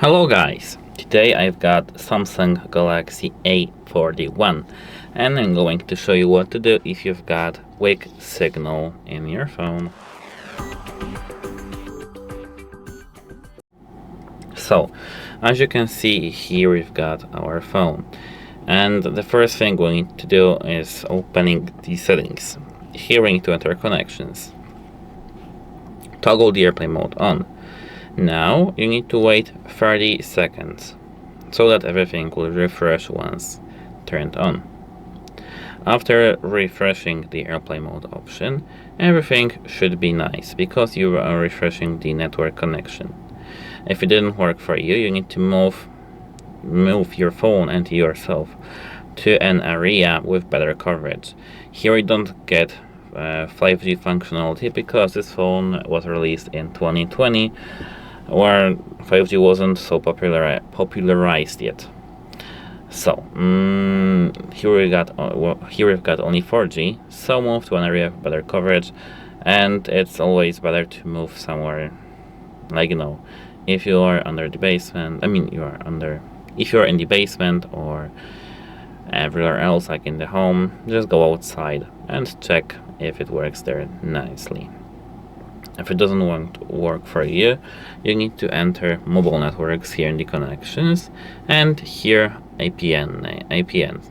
Hello guys, today I've got Samsung Galaxy A41 and I'm going to show you what to do if you've got weak signal in your phone. So, as you can see here we've got our phone, and the first thing we need to do is opening the settings. Here we need to enter connections. Toggle the airplane mode on. Now you need to wait 30 seconds so that everything will refresh once turned on. After refreshing the airplane mode option, everything should be nice because you are refreshing the network connection. If it didn't work for you, you need to move your phone and yourself to an area with better coverage. Here we don't get 5G functionality because this phone was released in 2020, where 5G wasn't so popularized yet. So here we've got only 4G. So move to an area of better coverage, and it's always better to move somewhere, like if you are under the basement. If you are in the basement or everywhere else, like in the home, just go outside and check if it works there nicely. If it doesn't want to work for you, you need to enter mobile networks here in the connections, and here APN.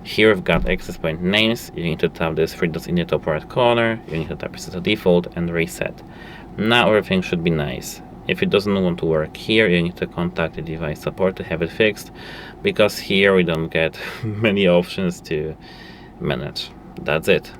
Here we've got access point names. You need to tap this three dots in the top right corner. You need to tap reset to default and reset. Now everything should be nice. If it doesn't want to work here, you need to contact the device support to have it fixed, because here we don't get many options to manage. That's it.